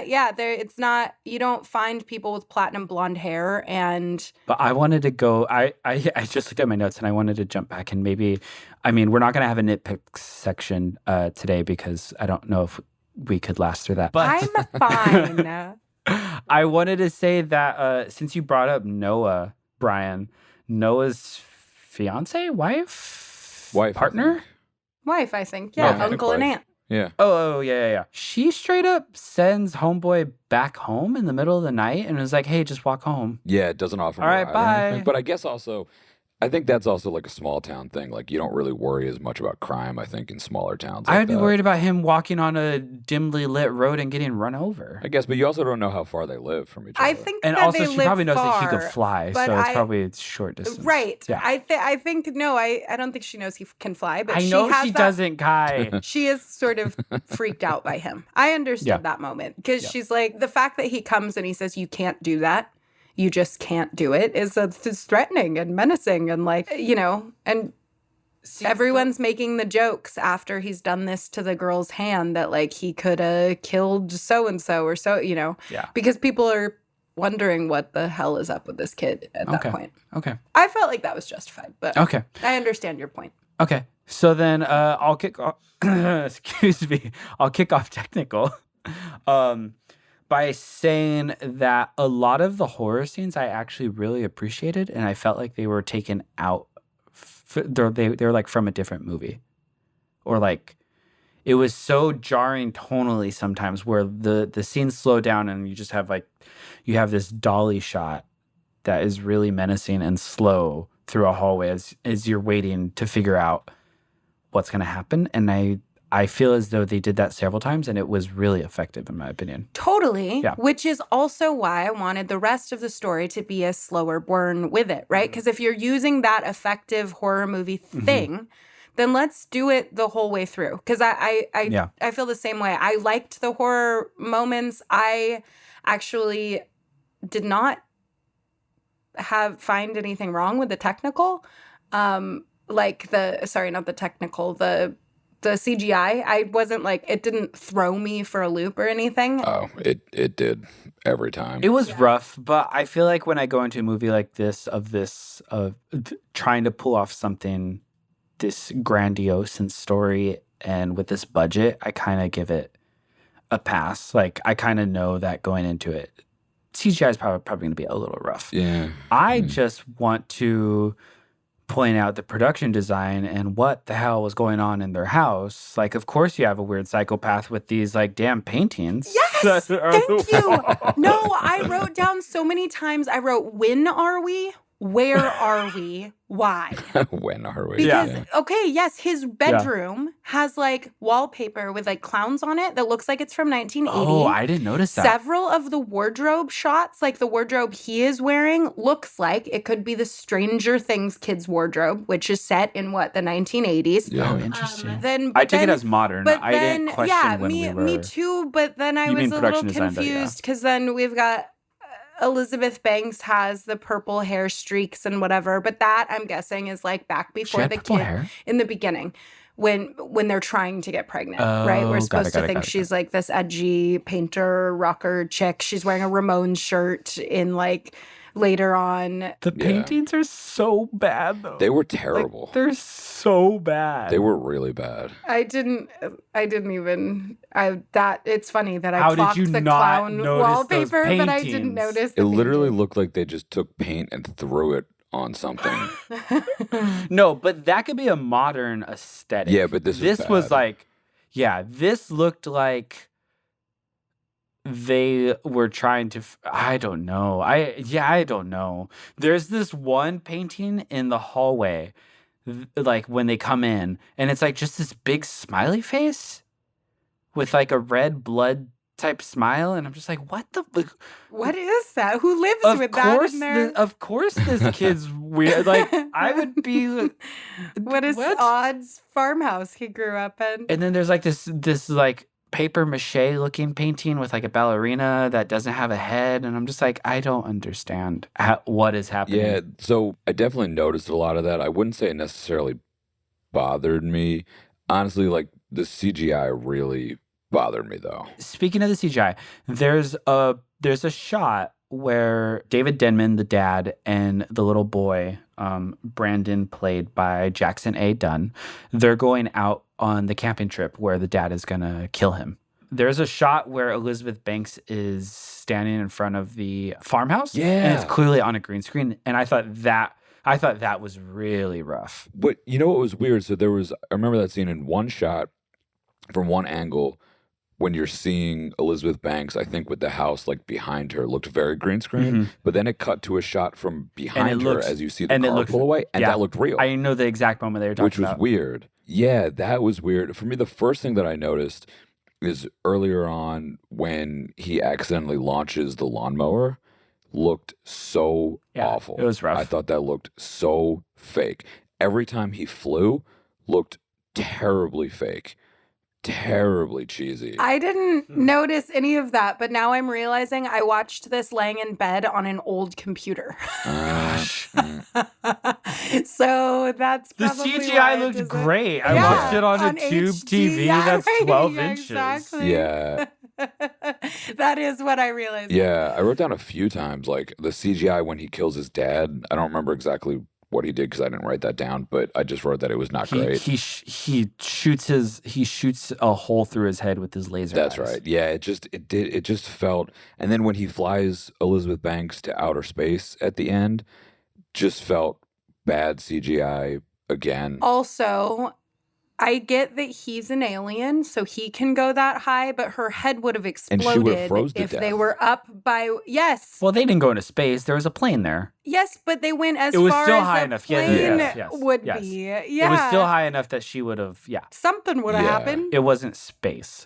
it's not. You don't find people with platinum blonde hair and. But I wanted to go. I just looked at my notes and I wanted to jump back and maybe. I mean, we're not going to have a nitpick section today because I don't know if we could last through that. But I'm fine. I wanted to say that since you brought up Noah, Brian, Noah's fiance, wife, partner? Wife, I think. Yeah, uncle and aunt. Yeah. Oh, yeah. She straight up sends homeboy back home in the middle of the night and was like, hey, just walk home. Yeah, it doesn't offer all right, bye. But I guess also, I think that's also like a small town thing. Like you don't really worry as much about crime, I think, in smaller towns. Like I'd be worried about him walking on a dimly lit road and getting run over. I guess, but you also don't know how far they live from each other. I think and that also they she live probably knows far, that he could fly, so it's probably short distance. Right. Yeah. I think no, I don't think she knows he can fly, but I know she doesn't, Kai. She is sort of freaked out by him. I understood that moment because she's like, the fact that he comes and he says you can't do that. You just can't do it is threatening and menacing and like, you know, and everyone's making the jokes after he's done this to the girl's hand that like he could have killed so-and-so or so, you know, because people are wondering what the hell is up with this kid at that point. Okay. I felt like that was justified, but okay. I understand your point. Okay. So then I'll kick off, excuse me, I'll kick off technical. By saying that a lot of the horror scenes I actually really appreciated, and I felt like they were taken out. They were like from a different movie, or like it was so jarring tonally sometimes, where the scenes slow down and you just have like you have this dolly shot that is really menacing and slow through a hallway as you're waiting to figure out what's going to happen, and I feel as though they did that several times, and it was really effective, in my opinion. Totally. Yeah. Which is also why I wanted the rest of the story to be a slower burn with it, right? Because if you're using that effective horror movie thing, then let's do it the whole way through. Because I feel the same way. I liked the horror moments. I actually did not find anything wrong with the technical. Like not the technical, the CGI. I wasn't like, it didn't throw me for a loop or anything. Oh, it did every time. It was rough, but I feel like when I go into a movie like this, trying to pull off something this grandiose and story and with this budget, I kind of give it a pass. Like, I kind of know that going into it, CGI is probably going to be a little rough. Yeah. I just want to point out the production design and what the hell was going on in their house. Like, of course you have a weird psychopath with these like damn paintings. Yes, thank you. No, I wrote down so many times. I wrote, when are we? Where are we? Why? When are we? Because, okay, yes, his bedroom has like wallpaper with like clowns on it that looks like it's from 1980. Oh, I didn't notice that. Several of the wardrobe shots, like the wardrobe he is wearing, looks like it could be the Stranger Things kids wardrobe, which is set in what, the 1980s. Yeah. Oh, interesting. I take it as modern. I didn't question when we were. Me too, but then I was a little confused because then we've got Elizabeth Banks has the purple hair streaks and whatever, but that I'm guessing is like back before the kid hair? In the beginning when they're trying to get pregnant, right? We're supposed to think she's like this edgy painter rocker chick. She's wearing a Ramones shirt in like later on. The paintings are so bad though. They were terrible. Like, they're so bad. They were really bad. It's funny that I How clocked did you the not clown notice wallpaper, those but I didn't notice It literally looked like they just took paint and threw it on something. No, but that could be a modern aesthetic. Yeah, but this was like, this looked like they were trying to I don't know. I don't know. There's this one painting in the hallway, like when they come in, and it's like just this big smiley face with like a red blood type smile, and I'm just like, what is that? Who lives with that in there? Of course this kid's weird. Like, I would be what is Odd's farmhouse he grew up in? And then there's like this like paper mache looking painting with like a ballerina that doesn't have a head, and I'm just like, I don't understand what is happening. Yeah, so I definitely noticed a lot of that. I wouldn't say it necessarily bothered me. Honestly, like the CGI really bothered me though. Speaking of the CGI, there's a shot where David Denman, the dad, and the little boy, Brandon, played by Jackson A. Dunn, they're going out on the camping trip where the dad is gonna kill him. There's a shot where Elizabeth Banks is standing in front of the farmhouse, and it's clearly on a green screen. And I thought that was really rough. But you know what was weird? So I remember that scene in one shot from one angle. When you're seeing Elizabeth Banks, I think with the house like behind her looked very green screen, but then it cut to a shot from behind her as you see the car pull away, and that looked real. I know the exact moment they were talking about. Which was weird. Yeah, that was weird. For me, the first thing that I noticed is earlier on when he accidentally launches the lawnmower, looked so awful. It was rough. I thought that looked so fake. Every time he flew, looked terribly fake. Terribly cheesy. I didn't notice any of that, but now I'm realizing I watched this laying in bed on an old computer. So that's the probably CGI looked great. I watched it on a tube TV that's 12 inches. Exactly. Yeah. That is what I realized. Yeah, I wrote down a few times like the CGI when he kills his dad. I don't remember exactly what he did because I didn't write that down, but I just wrote that it was not great. He shoots a hole through his head with his laser eyes. That's right. Yeah, it just felt. And then when he flies Elizabeth Banks to outer space at the end, just felt bad CGI again. Also, I get that he's an alien, so he can go that high, but her head would have exploded if they were up by... Yes. Well, they didn't go into space. There was a plane there. Yes, but they went as far as a plane would be. Yeah. It was still high enough that she would have, Something would have happened. It wasn't space.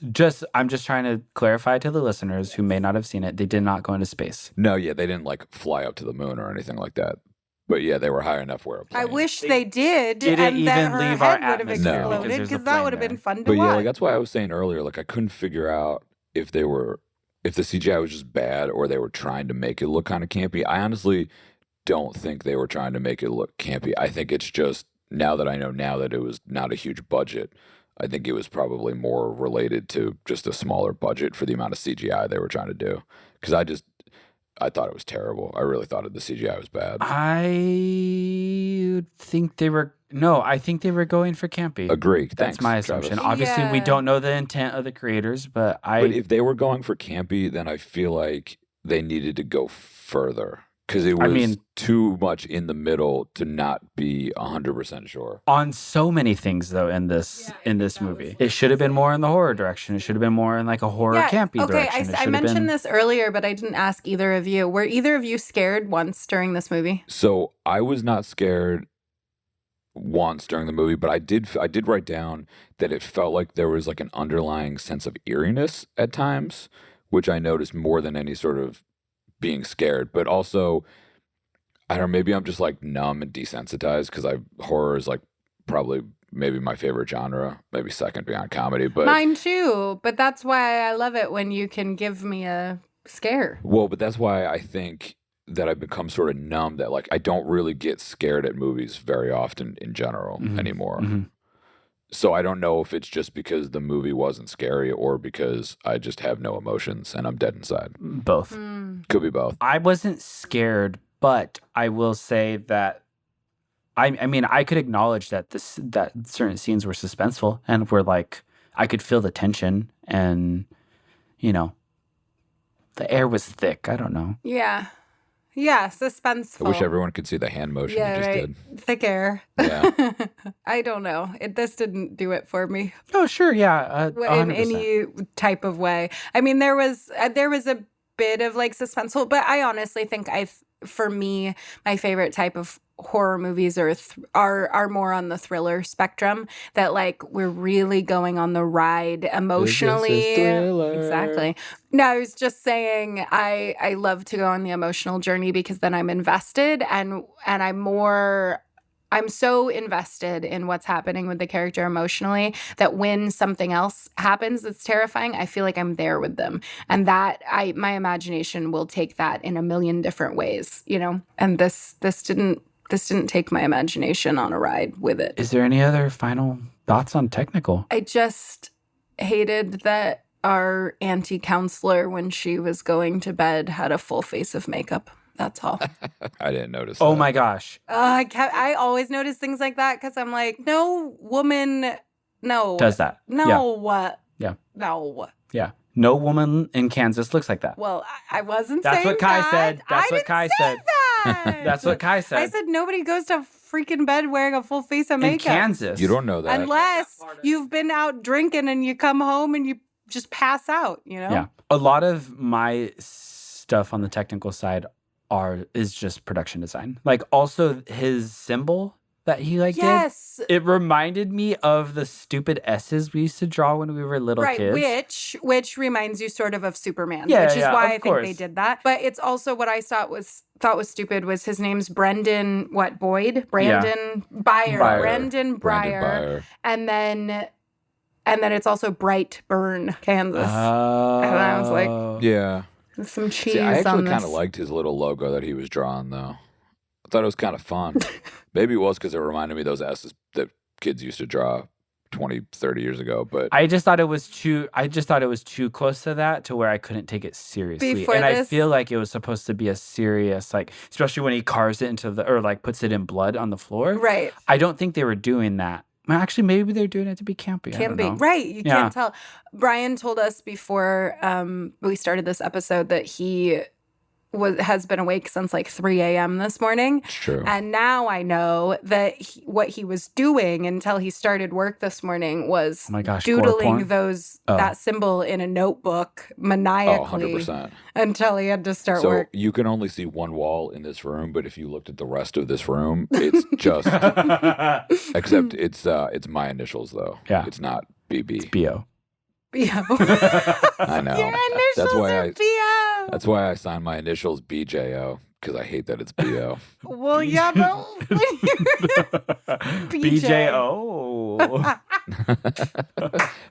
I'm just trying to clarify to the listeners who may not have seen it. They did not go into space. No, they didn't like fly up to the moon or anything like that. But yeah, they were high enough where a plane. I wish they did. Didn't and even that her leave head our would have atmosphere exploded because that plane would have been there. fun to But watch. yeah, like that's why I was saying earlier, like I couldn't figure out if the CGI was just bad or they were trying to make it look kind of campy. I honestly don't think they were trying to make it look campy. I think it's just, now that I know now that it was not a huge budget, I think it was probably more related to just a smaller budget for the amount of CGI they were trying to do. Because I thought it was terrible. I really thought the CGI was bad. I think they were going for campy. Agree. That's Thanks, my assumption. Travis. Obviously, we Yeah. don't know the intent of the creators, but But if they were going for campy, then I feel like they needed to go further. Because it was too much in the middle to not be 100% sure. on so many things though in this movie, it should have been more in the horror direction. It should have been more in like a horror campy direction. I mentioned this earlier, but I didn't ask either of you. Were either of you scared once during this movie? So I was not scared once during the movie, but I did write down that it felt like there was like an underlying sense of eeriness at times, which I noticed more than any sort of being scared. But also, I don't know, maybe I'm just like numb and desensitized because horror is like probably maybe my favorite genre, maybe second behind comedy. But Mine too, but that's why I love it when you can give me a scare. Well, but that's why I think that I've become sort of numb, that like I don't really get scared at movies very often in general anymore. Mm-hmm. So I don't know if it's just because the movie wasn't scary or because I just have no emotions and I'm dead inside. Both. Could be both. I wasn't scared, but I will say that I mean I could acknowledge that that certain scenes were suspenseful and were like I could feel the tension and the air was thick. I don't know. Yeah. Yeah, suspenseful. I wish everyone could see the hand motion you just did. Thick air. Yeah. I don't know. This didn't do it for me. Oh, sure. Yeah. In 100%. any type of way. I mean, there was a bit of like suspenseful, but I honestly think for me, my favorite type of horror movies are more on the thriller spectrum, that like we're really going on the ride emotionally. This is Thriller. Exactly. No, I was just saying I love to go on the emotional journey because then I'm invested and I'm so invested in what's happening with the character emotionally that when something else happens that's terrifying, I feel like I'm there with them. And that my imagination will take that in a million different ways, And this didn't take my imagination on a ride with it. Is there any other final thoughts on technical? I just hated that our auntie counselor, when she was going to bed, had a full face of makeup. That's all. I didn't notice Oh that. my gosh. I always notice things like that because I'm like, no woman, no. Does that. No. Yeah. No. Yeah. No woman in Kansas looks like that. Well, I wasn't That's saying what Kai that. said. That's I what Kai didn't say said. that. That's what Kai said. I said nobody goes to freaking bed wearing a full face of in makeup. Kansas. You don't know that. Unless you've been out drinking and you come home and you just pass out, Yeah. A lot of my stuff on the technical side is just production design. Like also his symbol that he yes. did. It reminded me of the stupid S's we used to draw when we were little kids. Which reminds you sort of Superman, Yeah, which is why I think course. they did that. But it's also what I thought was stupid was his name's Brendan Boyd? Brandon Byer. Brendan Breyer. And then it's also Brightburn, Kansas. And I was like, yeah. Some cheese See, I on actually this. kind of liked his little logo that he was drawing, though. I thought it was kind of fun. Maybe it was because it reminded me of those S's that kids used to draw 20, 30 years ago. But I just thought it was too close to that to where I couldn't take it seriously. I feel like it was supposed to be a serious, like, especially when he carves it or like puts it in blood on the floor. Right. I don't think they were doing that. Well, actually, maybe they're doing it to be campy. Can't be. Right. You can't tell. Brian told us before we started this episode that he has been awake since like 3 a.m. this morning. It's true. And now I know that what he was doing until he started work this morning was doodling that symbol in a notebook maniacally 100%. until he had to start work. So you can only see one wall in this room, but if you looked at the rest of this room, it's just except it's my initials though. Yeah. It's not BB. It's BO. B.O. I know. Your initials are B.O. That's why I signed my initials BJO, because I hate that it's BO. Well, yeah, but BJO.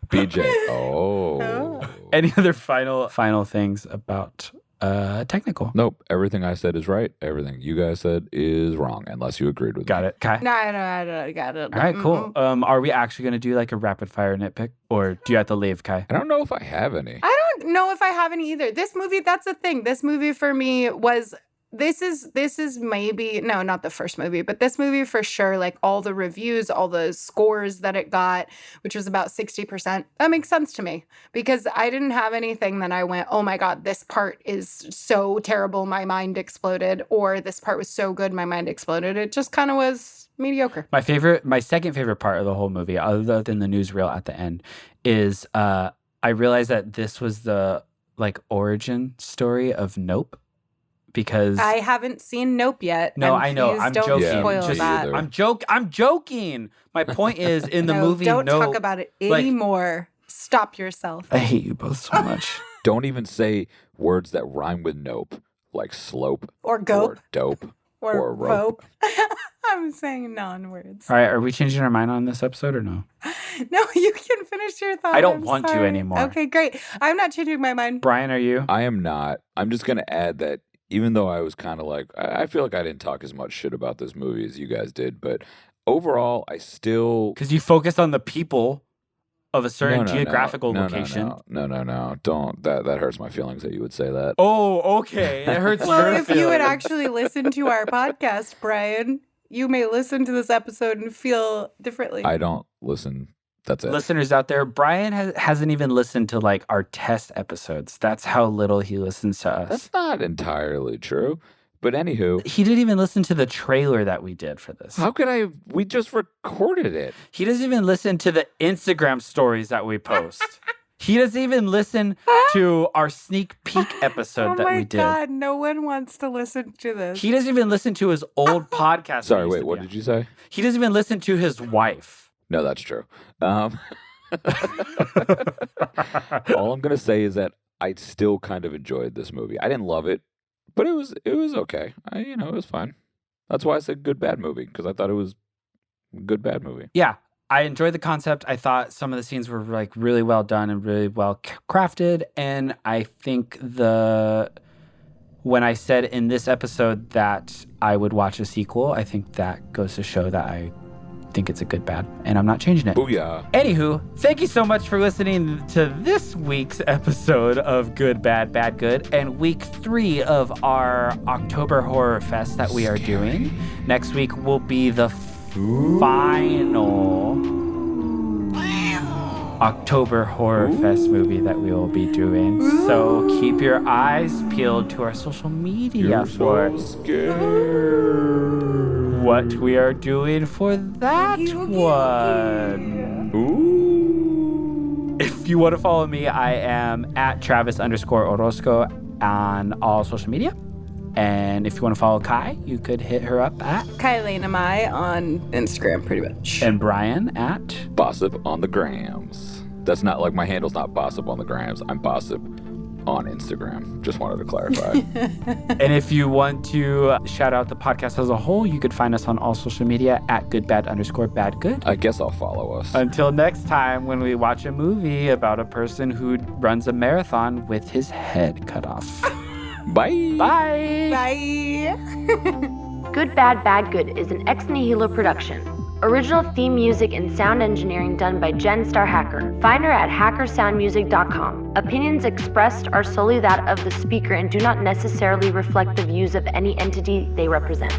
BJO. Any other final things about technical. Nope. Everything I said is right. Everything you guys said is wrong, unless you agreed with Got me. it. Kai? No, I got it. All right, cool. Are we actually going to do like a rapid fire nitpick, or do you have to leave, Kai? I don't know if I have any. I don't know if I have any either. This movie, that's the thing. This movie for me was, this is maybe, no, not the first movie, but this movie for sure, like all the reviews, all the scores that it got, which was about 60%, that makes sense to me because I didn't have anything that I went, oh my God, this part is so terrible, my mind exploded, or this part was so good, my mind exploded. It just kind of was mediocre. My second favorite part of the whole movie, other than the newsreel at the end, is I realized that this was the like origin story of Nope. Because I haven't seen Nope yet. No, and I know. please I'm don't joking. spoil Just- that. I'm joking. My point is, in the No, movie, don't Nope, talk about it like- anymore. Stop yourself. I hate you both so much. Don't even say words that rhyme with nope, like slope Or gope. or dope. Or or rope. rope. I'm saying non-words. All right, are we changing our mind on this episode or no? No, you can finish your thought. I don't I'm want to sorry. anymore. Okay, great. I'm not changing my mind. Brian, are you? I am not. I'm just going to add that even though I was kind of like, I feel like I didn't talk as much shit about this movie as you guys did, but overall, I still. Because you focused on the people of a certain No, geographical location. No. Don't. That hurts my feelings that you would say that. Oh, okay. It hurts Well, your if you would feelings. actually listen to our podcast, Brian, you may listen to this episode and feel differently. I don't listen. That's it. Listeners out there, Brian hasn't even listened to like our test episodes. That's how little he listens to us. That's not entirely true. But anywho, He didn't even listen to the trailer that we did for this. how could I? We just recorded it. He doesn't even listen to the Instagram stories that we post. He doesn't even listen to our sneak peek episode that we did. Oh my God, no one wants to listen to this. He doesn't even listen to his old podcast. Sorry, wait. What did you say? He doesn't even listen to his wife. No, that's true. All I'm gonna say is that I still kind of enjoyed this movie. I didn't love it, but it was okay. It was fine. That's why I said good bad movie, because I thought it was a good bad movie. Yeah, I enjoyed the concept. I thought some of the scenes were like really well done and really well crafted. And I think when I said in this episode that I would watch a sequel, I think that goes to show that I think it's a good bad, and I'm not changing it. Booyah. Anywho, thank you so much for listening to this week's episode of Good, Bad, Bad, Good, and week 3 of our October Horror Fest that we are doing. Next week will be the final October Horror Fest movie that we will be doing. So keep your eyes peeled to our social media for what we are doing for that one. Ooh. If you want to follow me, I am at Travis_Orozco on all social media. And if you want to follow Kai, you could hit her up at Kylie and I on Instagram, pretty much. and Brian at Bossip on the grams. That's not like my handle's not Bossip on the grams. I'm Bossip on Instagram. Just wanted to clarify. And if you want to shout out the podcast as a whole, you could find us on all social media at goodbad_badgood. I guess I'll follow us. Until next time, when we watch a movie about a person who runs a marathon with his head cut off. Bye. Bye. Bye. Good Bad Bad Good is an Ex Nihilo production. Original theme music and sound engineering done by Jen Star Hacker. Find her at hackersoundmusic.com. Opinions expressed are solely that of the speaker and do not necessarily reflect the views of any entity they represent.